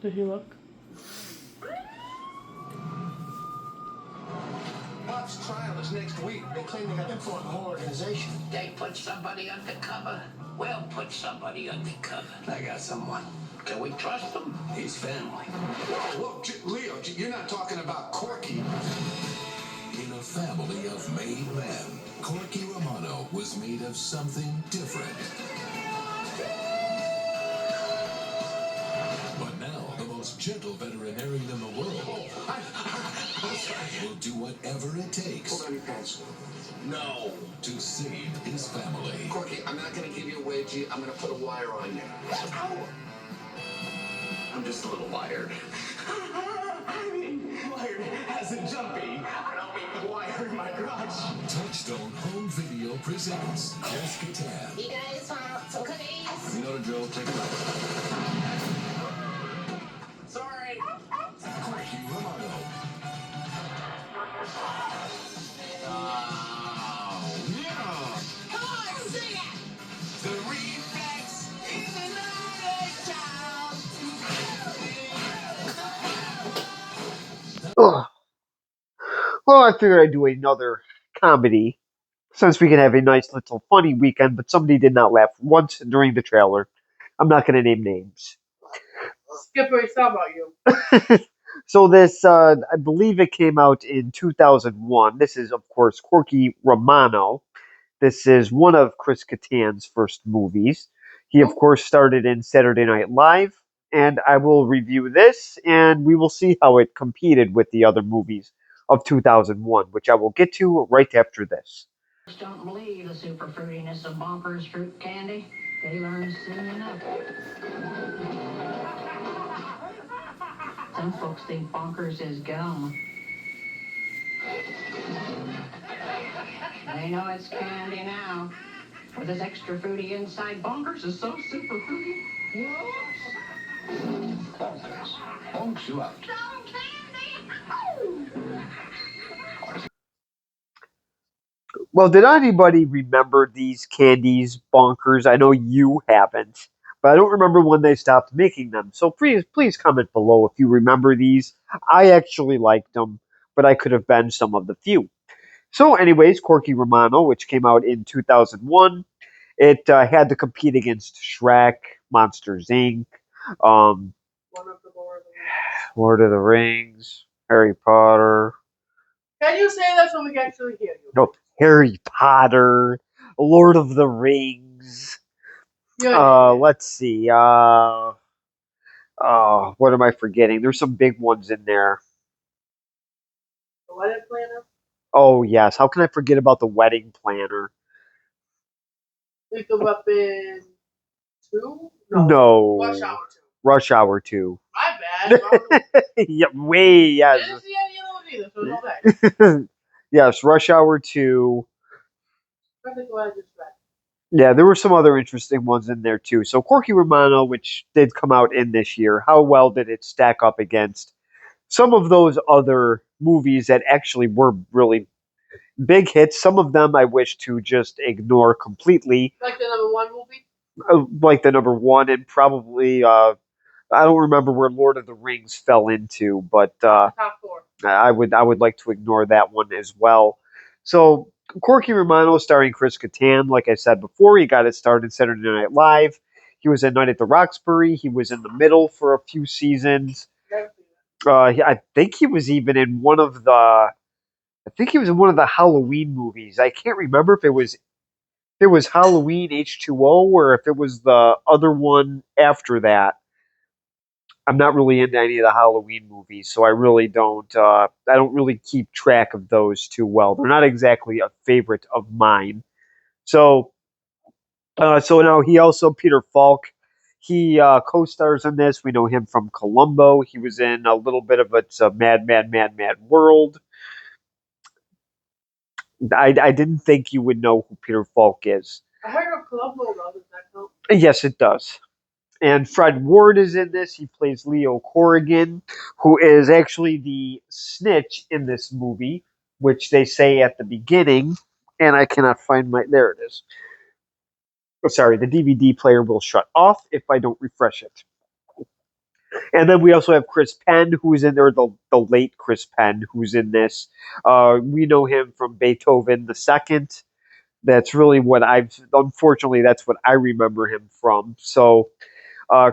Did he look? Bob's trial is next week. They claim they got info on the whole organization. They put somebody undercover. We'll put somebody undercover. I got someone. Can we trust them? His family. Whoa, look, Leo, you're not talking about Corky. In a family of made men, Corky Romano was made of something different. But now, the most gentle veterinarian in the world will do whatever it takes. Hold on your pants. No. To save his family. Corky, I'm not going to give you a wedgie. I'm going to put a wire on you. Ow. I'm just a little wired. I mean, wired as in jumpy. I don't mean wired in my garage. Touchstone Home Video presents Jessica Tan. You guys want some cookies? You know the drill. Take it out. Sorry. Corky Romano. Come on, sing it! The reflex is another child. Ugh. Well, I figured I'd do another comedy since we can have a nice little funny weekend, but somebody did not laugh once during the trailer. I'm not going to name names. Skipper, it's not about you. So this, I believe it came out in 2001. This is, of course, Corky Romano. This is one of Chris Kattan's first movies. He, of course, started in Saturday Night Live, and I will review this, and we will see how it competed with the other movies of 2001, which I will get to right after this. Don't believe the super fruitiness of Bonkers fruit candy. They learn soon enough. Some folks think Bonkers is gum. They know it's candy now. With this extra fruity inside, Bonkers is so super fruity. Whoops. Bonkers. Bonks you out. Gum candy. Well, did anybody remember these candies, Bonkers? I know you haven't, but I don't remember when they stopped making them. So please comment below if you remember these. I actually liked them, but I could have been some of the few. So anyways, Corky Romano, which came out in 2001, it had to compete against Shrek, Monsters, Inc., um, One of the Lord of the Rings, Harry Potter. Can you say that so we can actually hear you? No, Harry Potter, Lord of the Rings. Let's see. What am I forgetting? There's some big ones in there. The wedding planner? Oh yes. How can I forget about the Wedding Planner? Lethal Weapon 2? No. Rush Hour 2. Rush Hour 2. My bad. Yeah, way yes. I didn't see any of those either, so it's all bad. Yes, Rush Hour 2. Perfect what I just read. Yeah, there were some other interesting ones in there too. So Corky Romano, which did come out in this year, how well did it stack up against some of those other movies that actually were really big hits? Some of them I wish to just ignore completely. Like the number one movie? Like the number one, and probably, I don't remember where Lord of the Rings fell into, but Top 4. I would like to ignore that one as well. So Corky Romano, starring Chris Kattan, like I said before, he got his start in Saturday Night Live. He was in Night at the Roxbury. He was in The Middle for a few seasons. I think he was even in one of the. I think he was in one of the Halloween movies. I can't remember if it was Halloween H2O or if it was the other one after that. I'm not really into any of the Halloween movies, so I really don't. I don't really keep track of those too well. They're not exactly a favorite of mine. So, so now he also Peter Falk. He co-stars in this. We know him from Columbo. He was in a little bit of It's a Mad, Mad, Mad, Mad World. I didn't think you would know who Peter Falk is. I heard of Columbo, though. Does that count? Yes, it does. And Fred Ward is in this. He plays Leo Corrigan, who is actually the snitch in this movie, which they say at the beginning. And I cannot find my. There it is. Oh, sorry, the DVD player will shut off if I don't refresh it. And then we also have Chris Penn, who's in there, the late Chris Penn, who's in this. We know him from Beethoven the Second. That's really what unfortunately, that's what I remember him from. So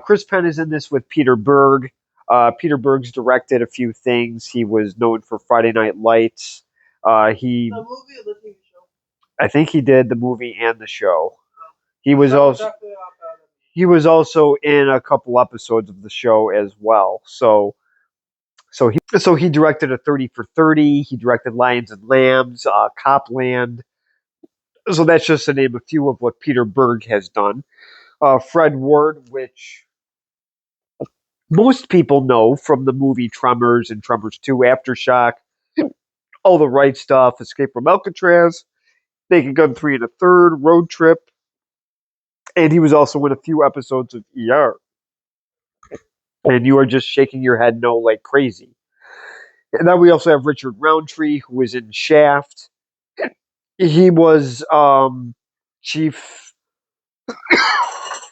Chris Penn is in this with Peter Berg. Peter Berg's directed a few things. He was known for Friday Night Lights. He, The movie or the TV show? I think he did the movie and the show. He was That also definitely not bad. he was also in a couple episodes of the show as well. So he directed a 30 for 30. He directed Lions and Lambs, Copland. So that's just to name a few of what Peter Berg has done. Fred Ward, which most people know from the movie Tremors and Tremors 2 Aftershock, All the Right Stuff, Escape from Alcatraz, Naked Gun 3 and a Third, Road Trip, and he was also in a few episodes of ER. And you are just shaking your head no like crazy. And then we also have Richard Roundtree, who was in Shaft. He was Chief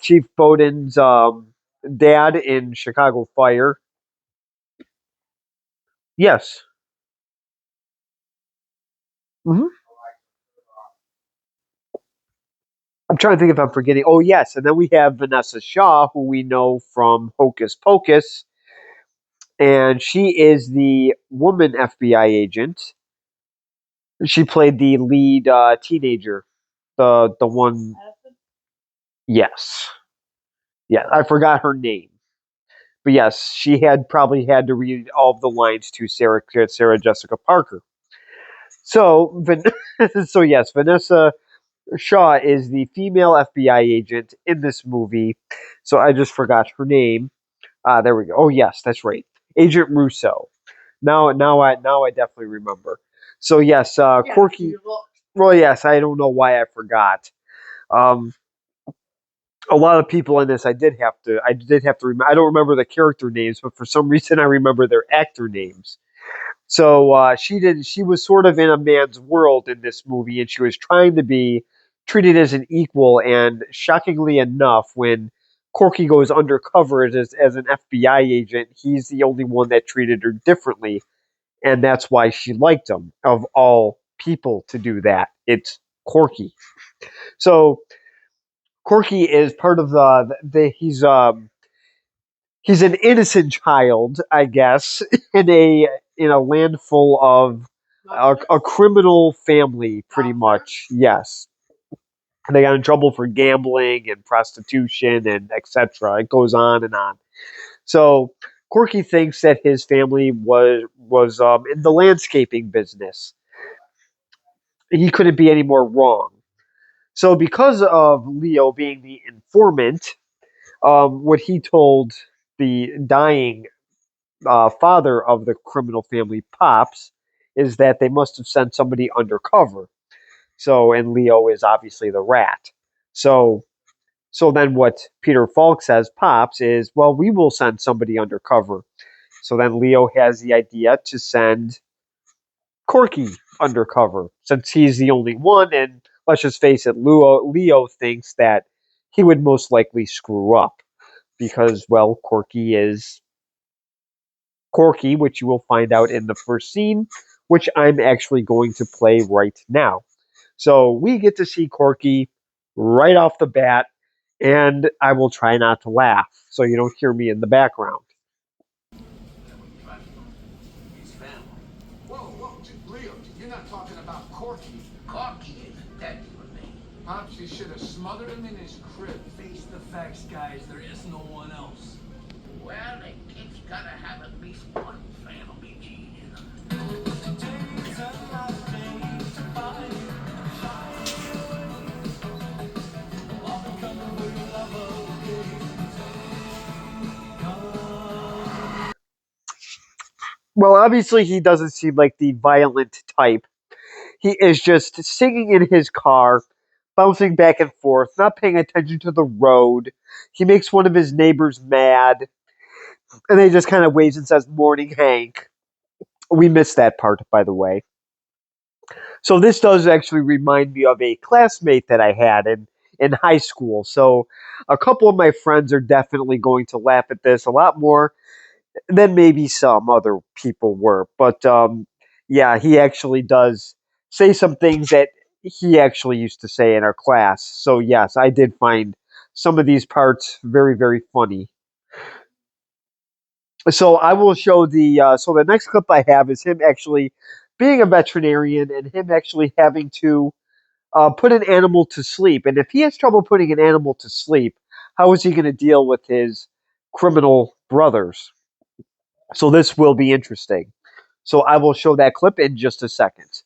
Chief Bowden's dad in Chicago Fire. Yes. Hmm. I'm trying to think if I'm forgetting. Oh, yes. And then we have Vanessa Shaw, who we know from Hocus Pocus. And she is the woman FBI agent. She played the lead teenager. The one. Yes. Yeah, I forgot her name. But yes, she had probably had to read all of the lines to Sarah Jessica Parker. So, so yes, Vanessa Shaw is the female FBI agent in this movie. So I just forgot her name. There we go. Oh yes, that's right, Agent Russo. Now I definitely remember. So yes, Corky. Well, yes, I don't know why I forgot. Um, a lot of people in this I did have to remember. I don't remember the character names, but for some reason I remember their actor names. So she was sort of in a man's world in this movie, and she was trying to be treated as an equal. And shockingly enough, when Corky goes undercover as an FBI agent, he's the only one that treated her differently, and that's why she liked him. Of all people to do that, it's Corky. So Corky is part of he's an innocent child, I guess, in a land full of a criminal family, pretty much. Yes, they got in trouble for gambling and prostitution and etc. It goes on and on. So Corky thinks that his family was in the landscaping business. He couldn't be any more wrong. So because of Leo being the informant, what he told the dying father of the criminal family, Pops, is that they must have sent somebody undercover. So, and Leo is obviously the rat. So, so then what Peter Falk says, Pops, is, well, we will send somebody undercover. So then Leo has the idea to send Corky undercover, since he's the only one, and let's just face it, Leo thinks that he would most likely screw up because, well, Corky is Corky, which you will find out in the first scene, which I'm actually going to play right now. So we get to see Corky right off the bat, and I will try not to laugh so you don't hear me in the background. He's family. Whoa, Leo, you're not talking about Corky. Corky isn't dead, you and me. Pops, you should have smothered him in his crib. Face the facts, guys. There is no one else. Well, a kid's gotta have at least one family gene in him. Well, obviously, he doesn't seem like the violent type. He is just singing in his car, bouncing back and forth, not paying attention to the road. He makes one of his neighbors mad, and then he just kind of waves and says, "Morning, Hank." We missed that part, by the way. So this does actually remind me of a classmate that I had, and in high school. So a couple of my friends are definitely going to laugh at this a lot more than maybe some other people were. But yeah, he actually does say some things that he actually used to say in our class. So yes, I did find some of these parts very, very funny. So I will show so the next clip I have is him actually being a veterinarian and him actually having to put an animal to sleep. And if he has trouble putting an animal to sleep, how is he going to deal with his criminal brothers? So this will be interesting. So I will show that clip in just a second.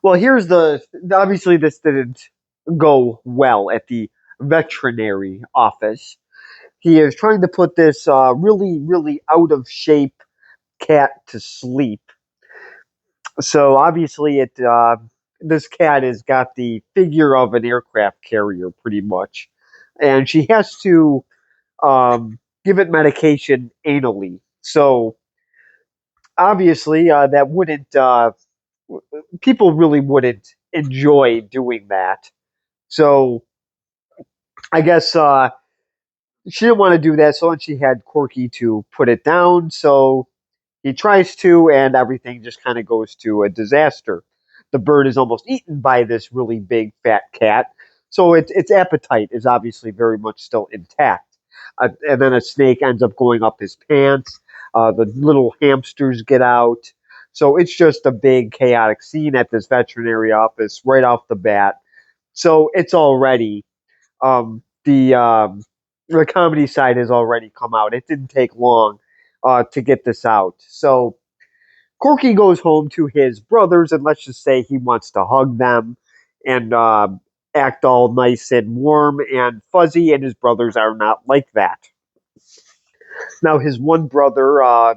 Well, here's the obviously this didn't go well at the veterinary office. He is trying to put this really, really out of shape cat to sleep. So obviously, it this cat has got the figure of an aircraft carrier, pretty much, and she has to give it medication anally. So obviously, that wouldn't people really wouldn't enjoy doing that. So I guess she didn't want to do that, so then she had Corky to put it down. So he tries to, and everything just kind of goes to a disaster. The bird is almost eaten by this really big fat cat, so its appetite is obviously very much still intact. And then a snake ends up going up his pants. The little hamsters get out. So it's just a big chaotic scene at this veterinary office right off the bat. So it's already the comedy side has already come out. It didn't take long to get this out. So Corky goes home to his brothers, and let's just say he wants to hug them and act all nice and warm and fuzzy, and his brothers are not like that. Now, his one brother,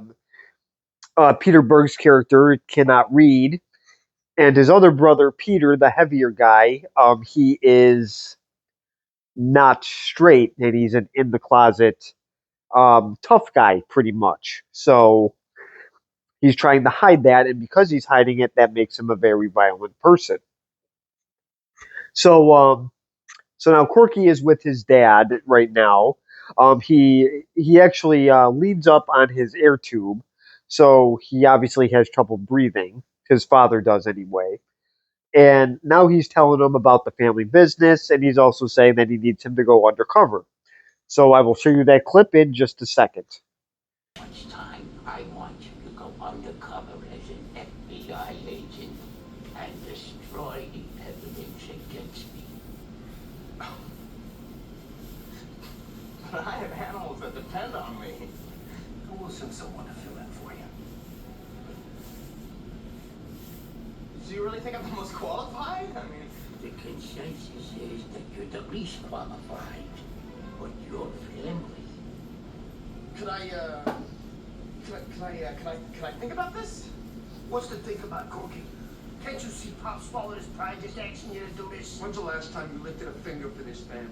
Peter Berg's character, cannot read, and his other brother, Peter, the heavier guy, he is not straight, and he's an in the closet tough guy, pretty much. So he's trying to hide that, and because he's hiding it, that makes him a very violent person. So, so now Corky is with his dad right now. He actually leads up on his air tube, so he obviously has trouble breathing. His father does anyway. And now he's telling him about the family business, and he's also saying that he needs him to go undercover. So I will show you that clip in just a second. Much time I want you to go undercover as an FBI agent and destroy the evidence against me. But I have animals that depend on me. We'll send someone to fill in for you. Do you really think I'm the most qualified? I mean, The consensus is that you're the least qualified, but your family. could I, can I think about this? What's to think about, Corky? Can't you see Pop swallowed his pride just asking you to do this? When's the last time you lifted a finger for this family?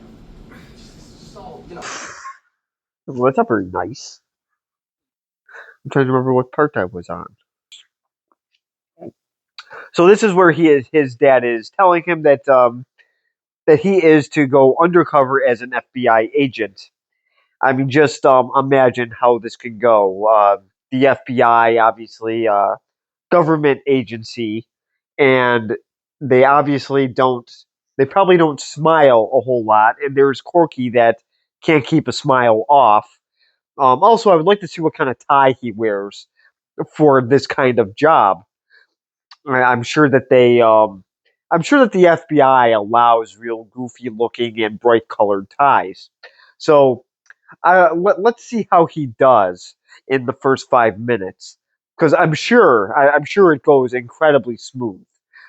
So, you know. Well, that's not very nice. I'm trying to remember what part I was on. So this is where his dad is telling him that that he is to go undercover as an FBI agent. I mean, just imagine how this could go. The FBI, obviously, government agency, and they obviously don't. They probably don't smile a whole lot, and there's Corky that can't keep a smile off. Also, I would like to see what kind of tie he wears for this kind of job. I'm sure that I'm sure that the FBI allows real goofy looking and bright colored ties. So let's see how he does in the first 5 minutes, because I'm sure it goes incredibly smooth.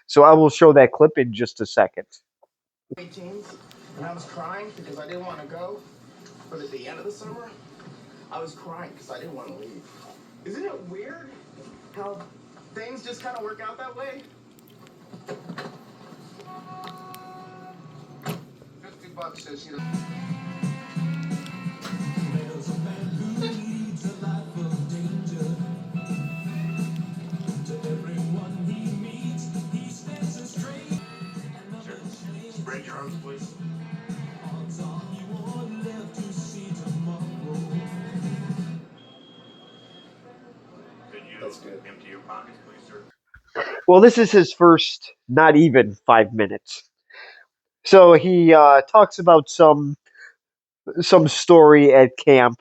So I will show that clip in just a second. Hey, James, and I was crying because I didn't want to go. But at the end of the summer, I was crying because I didn't want to leave. Isn't it weird how things just kind of work out that way? $50 says, you know. There's a man who leads a life of danger. To everyone he meets, he stands a stranger. Spread your arms, please. Odds on you won't live to see tomorrow. That's good. Empty your pockets, please, sir. Well, this is his first, not even 5 minutes. So he talks about some story at camp,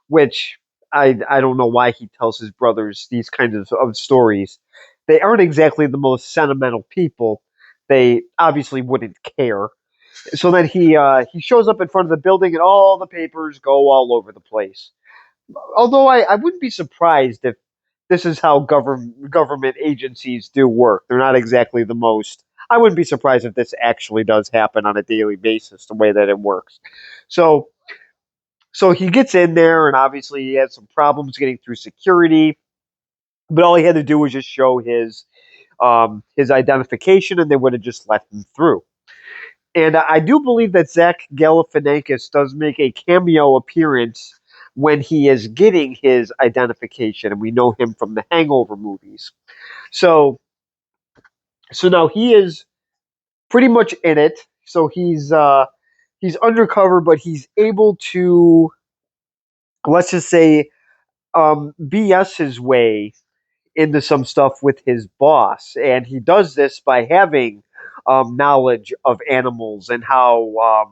which I don't know why he tells his brothers these kinds of stories. They aren't exactly the most sentimental people. They obviously wouldn't care. So then he shows up in front of the building, and all the papers go all over the place. Although I wouldn't be surprised if this is how government agencies do work. They're not exactly the most. I wouldn't be surprised if this actually does happen on a daily basis, the way that it works. So so he gets in there, and obviously he had some problems getting through security. But all he had to do was just show his identification, and they would have just let him through. And I do believe that Zach Galifianakis does make a cameo appearance when he is getting his identification, and we know him from the Hangover movies. So, so now he is pretty much in it. So he's undercover, but he's able to, let's just say, BS his way into some stuff with his boss, and he does this by having knowledge of animals and how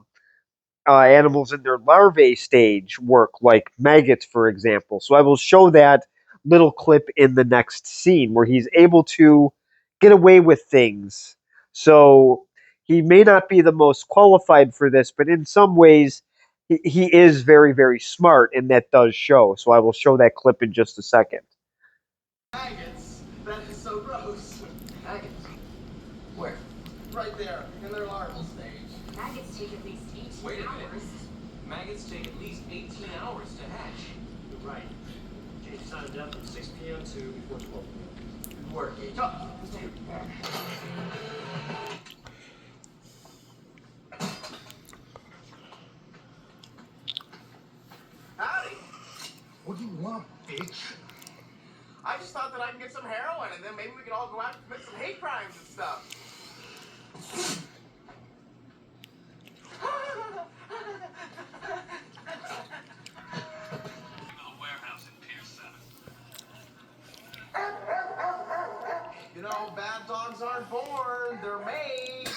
animals in their larvae stage work, like maggots, for example. So I will show that little clip in the next scene where he's able to get away with things. So he may not be the most qualified for this, but in some ways, he is very, very smart, and that does show. So I will show that clip in just a second. Maggots. That is so gross. Maggots. Where? Right there, in their larval stage. Maggots take at least 18 Wait a minute. hours. Maggots take at least 18 hours to hatch. You're right. Change the time of death from 6 p.m. to before 12 p.m. Good work, H. Howdy. What do you want, bitch? I just thought that I could get some heroin and then maybe we could all go out and commit some hate crimes and stuff. You know, bad dogs aren't born, they're made.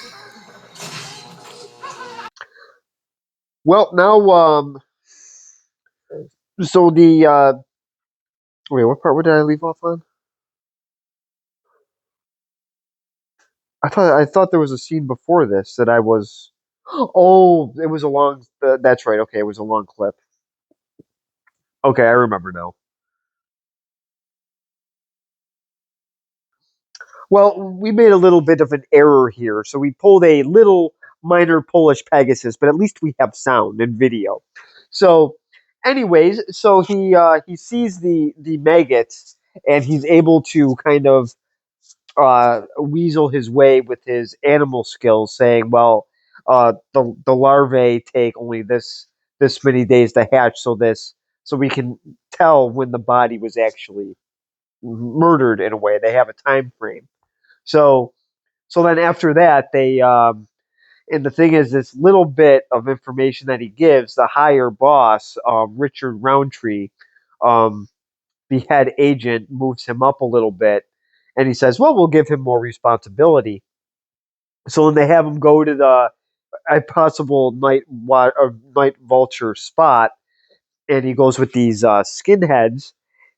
Well, now, so the wait, what part? What did I leave off on? I thought there was a scene before this that I was. Oh, it was a long. That's right. Okay, it was a long clip. Okay, I remember now. Well, we made a little bit of an error here, so we pulled a little minor Polish Pegasus, but at least we have sound and video. So, anyways, so he sees the maggots, and he's able to kind of weasel his way with his animal skills, saying, "Well, the larvae take only this many days to hatch, so we can tell when the body was actually murdered in a way. They have a time frame." So so then after that, they and the thing is, this little bit of information that he gives the higher boss, Richard Roundtree, um, the head agent, moves him up a little bit, and he says, "Well, we'll give him more responsibility." So then they have him go to the a possible night vulture spot, and he goes with these skinheads.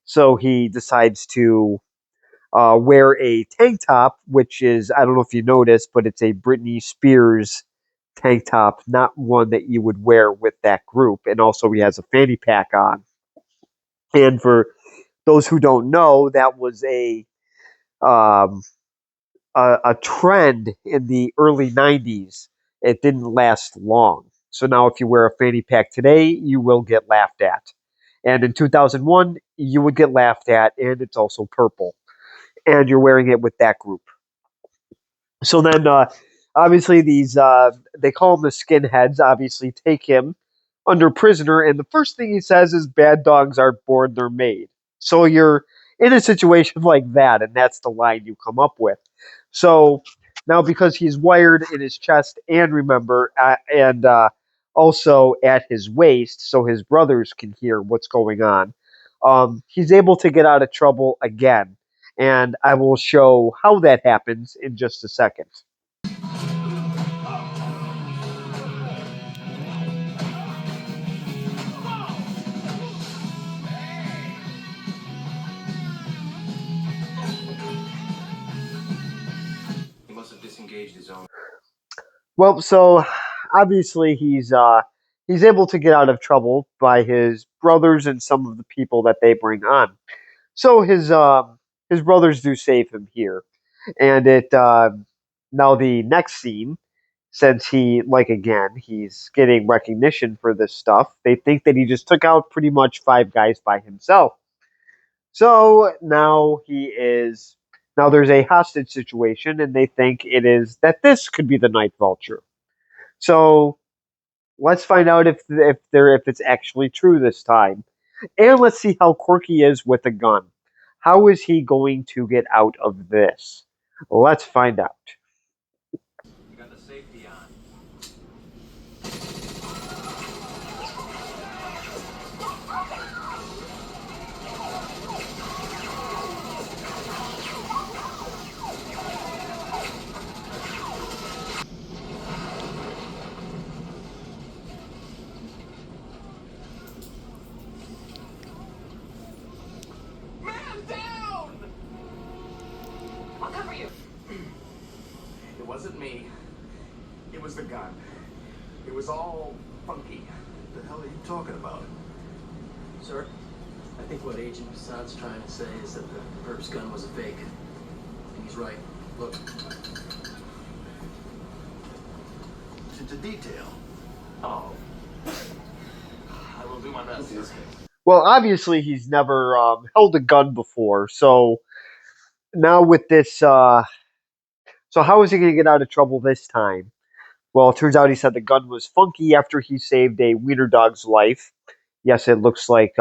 So he decides to wear a tank top, which is, I don't know if you noticed, but it's a Britney Spears tank top, not one that you would wear with that group. And also, he has a fanny pack on. And for those who don't know, that was um, a trend in the early '90s. It didn't last long. So now if you wear a fanny pack today, you will get laughed at. And in 2001, you would get laughed at, and it's also purple. And you're wearing it with that group. So then, obviously, these they call him the skinheads. Obviously, take him under prisoner, and the first thing he says is, "Bad dogs aren't born; they're made." So you're in a situation like that, and that's the line you come up with. So now, because he's wired in his chest, and remember, and also at his waist, so his brothers can hear what's going on. He's able to get out of trouble again, and I will show how that happens in just a second. He must have disengaged his own. Well, so obviously he's able to get out of trouble by his brothers and some of the people that they bring on. So his brothers do save him here, and it now the next scene, since he like again he's getting recognition for this stuff. They think that he just took out pretty much five guys by himself. So now he is now there's a hostage situation, and they think it is that this could be the Night Vulture. So let's find out if it's actually true this time, and let's see how Corky is with a gun. How is he going to get out of this? Let's find out. You got the safety on. Man down! I'll cover you. It wasn't me. It was the gun. It was all funky. What the hell are you talking about? Sir, I think what Agent Hassan's trying to say is that the perp's gun was a fake. And he's right. Look. It's a detail. Oh. I will do my best. Well, obviously he's never held a gun before, so now with this, so how is he going to get out of trouble this time? Well, it turns out he said the gun was funky after he saved a wiener dog's life. Yes, it looks like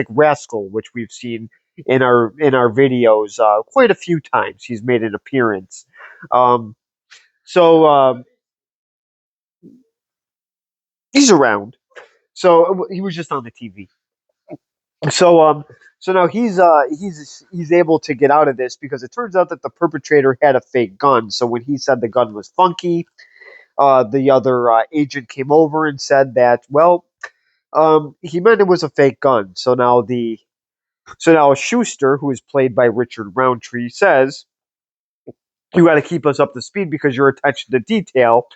Rascal, which we've seen in our videos quite a few times. He's made an appearance. Um, so he's around. So he was just on the TV. So so now he's able to get out of this because it turns out that the perpetrator had a fake gun. So when he said the gun was funky, the other agent came over and said that he meant it was a fake gun. So now Schuster, who is played by Richard Roundtree, says, "You got to keep us up to speed because your attention to detail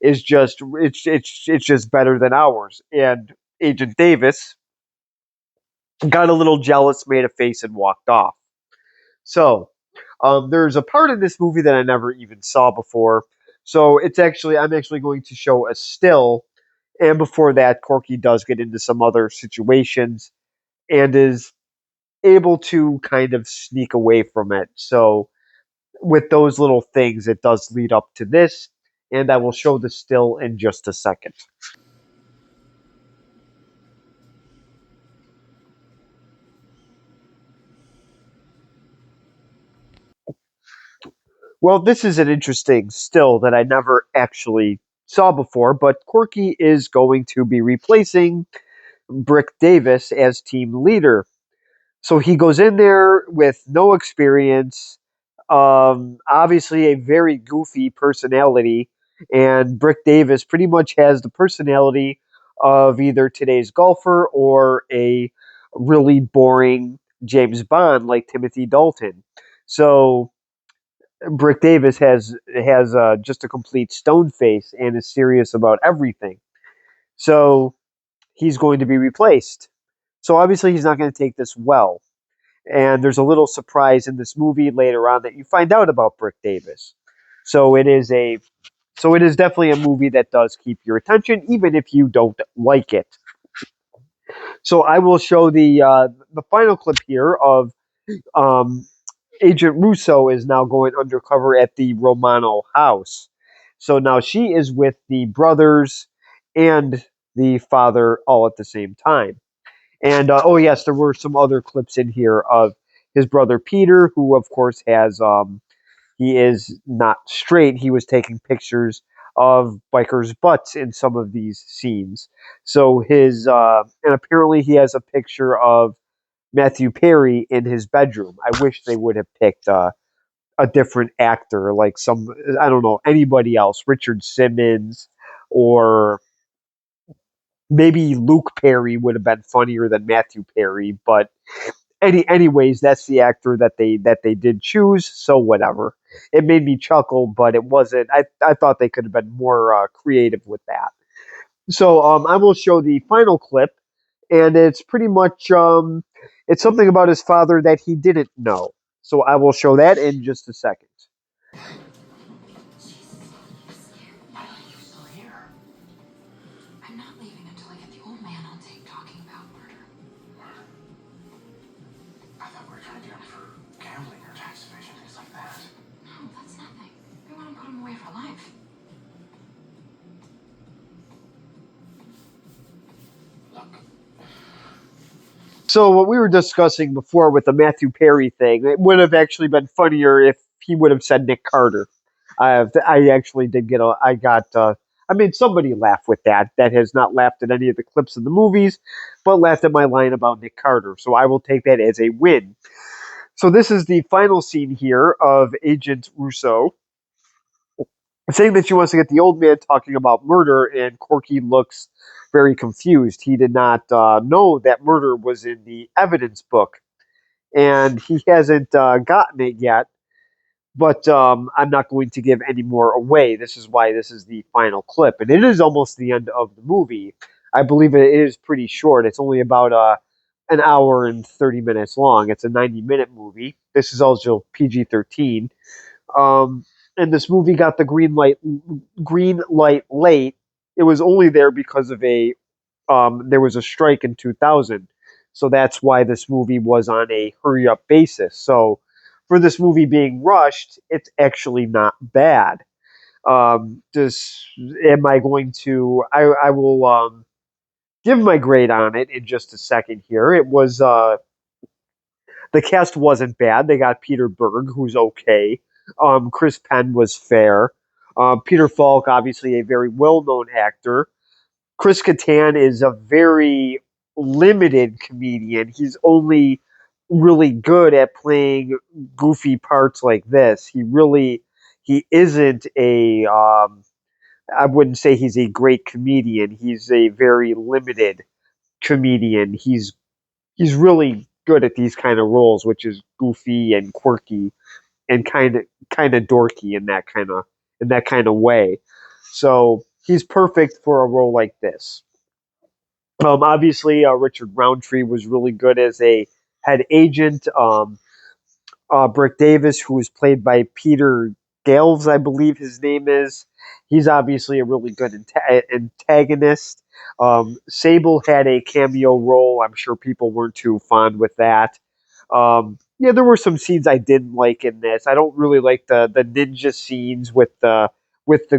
is just it's just better than ours." And Agent Davis got a little jealous, made a face, and walked off. So there's a part in this movie that I never even saw before. So I'm actually going to show a still, and before that, Corky does get into some other situations and is able to kind of sneak away from it. So with those little things, it does lead up to this, and I will show the still in just a second. Well, this is an interesting still that I never actually saw before, but Corky is going to be replacing Brick Davis as team leader. So he goes in there with no experience, obviously a very goofy personality, and Brick Davis pretty much has the personality of either today's golfer or a really boring James Bond like Timothy Dalton. So Brick Davis has just a complete stone face and is serious about everything. So he's going to be replaced. So obviously he's not going to take this well. And there's a little surprise in this movie later on that you find out about Brick Davis. So it is a So it is definitely a movie that does keep your attention, even if you don't like it. So I will show the final clip here of um, Agent Russo is now going undercover at the Romano house. So now she is with the brothers and the father all at the same time. And oh yes, there were some other clips in here of his brother Peter, who of course has he is not straight. He was taking pictures of bikers' butts in some of these scenes. So his and apparently he has a picture of Matthew Perry in his bedroom. I wish they would have picked a different actor, like some I don't know anybody else, Richard Simmons or maybe Luke Perry would have been funnier than Matthew Perry, but anyways, that's the actor that they did choose. So whatever. It made me chuckle, but it wasn't. I thought they could have been more creative with that. So I will show the final clip, and it's pretty much it's something about his father that he didn't know. So I will show that in just a second. Why are you still here? I'm not leaving until I get the old man on tape talking about murder. I thought we were trying to get him for gambling or tax evasion, things like that. No, that's nothing. We want to put him away for life. Look, So what we were discussing before with the Matthew Perry thing, it would have actually been funnier if he would have said Nick Carter. I actually did get a, I got, I made somebody laugh with that. That has not laughed at any of the clips in the movies, but laughed at my line about Nick Carter. So I will take that as a win. So this is the final scene here of Agent Russo saying that she wants to get the old man talking about murder, and Corky looks very confused. He did not know that murder was in the evidence book, and he hasn't gotten it yet. But I'm not going to give any more away. This is why this is the final clip, and it is almost the end of the movie. I believe it is pretty short. It's only about an hour and 30 minutes long. It's a 90-minute movie. This is also PG-13. Um, and this movie got the green light late. It was only there because of a there was a strike in 2000, so that's why this movie was on a hurry up basis. So for this movie being rushed, it's actually not bad. Just am I going to? I will give my grade on it in just a second. Here, it was the cast wasn't bad. They got Peter Berg, who's okay. Chris Penn was fair. Peter Falk, obviously a very well-known actor. Chris Kattan is a very limited comedian. He's only really good at playing goofy parts like this. He isn't a I wouldn't say he's a great comedian. He's a very limited comedian. He's really good at these kind of roles, which is goofy and quirky and kind of dorky in that kind of way. So he's perfect for a role like this. Obviously, Richard Roundtree was really good as a head agent. Brick Davis, who was played by Peter Galves, I believe his name is. He's obviously a really good antagonist. Sable had a cameo role. I'm sure people weren't too fond with that. Yeah, there were some scenes I didn't like in this. I don't really like the ninja scenes with the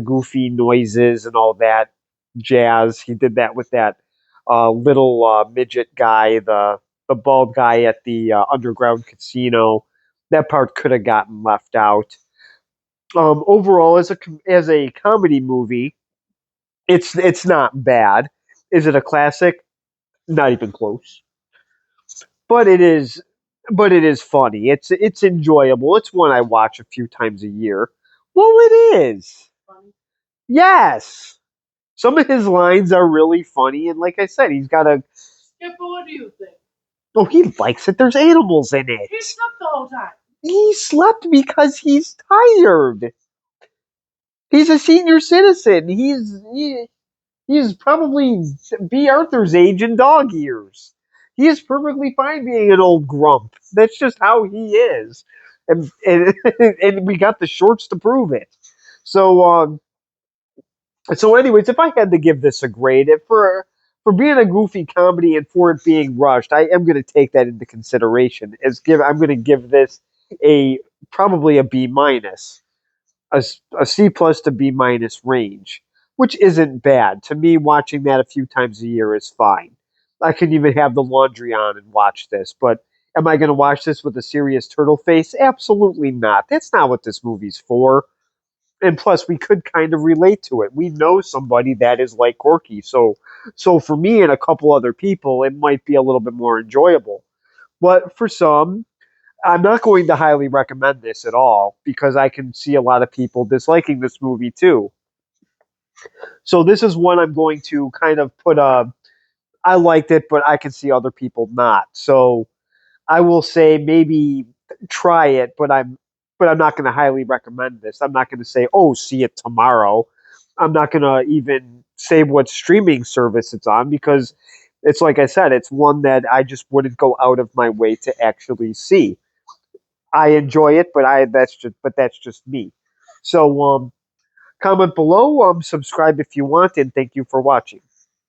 goofy noises and all that jazz. He did that with that little midget guy, the bald guy at the underground casino. That part could have gotten left out. Overall, as a comedy movie, it's not bad. Is it a classic? Not even close. But it is funny. It's enjoyable. It's one I watch a few times a year. Well, it is. Funny. Yes. Some of his lines are really funny, and like I said, he's got a. Yeah, but what do you think? Oh, he likes it. There's animals in it. He slept the whole time. He slept because he's tired. He's a senior citizen. He's probably B. Arthur's age in dog years. He is perfectly fine being an old grump. That's just how he is, and and we got the shorts to prove it. So So, anyways, if I had to give this a grade, for being a goofy comedy and for it being rushed, I am going to take that into consideration. I'm going to give this a probably a B minus, a C plus to B minus range, which isn't bad. To me, watching that a few times a year is fine. I can even have the laundry on and watch this, but am I going to watch this with a serious turtle face? Absolutely not. That's not what this movie's for. And plus, we could kind of relate to it. We know somebody that is like Corky, so for me and a couple other people, it might be a little bit more enjoyable. But for some, I'm not going to highly recommend this at all because I can see a lot of people disliking this movie too. So this is one I'm going to kind of put a I liked it, but I can see other people not. So I will say maybe try it, but I'm not going to highly recommend this. I'm not going to say, "Oh, see it tomorrow." I'm not going to even say what streaming service it's on because it's like I said, it's one that I just wouldn't go out of my way to actually see. I enjoy it, but that's just me. So comment below, subscribe if you want, and thank you for watching.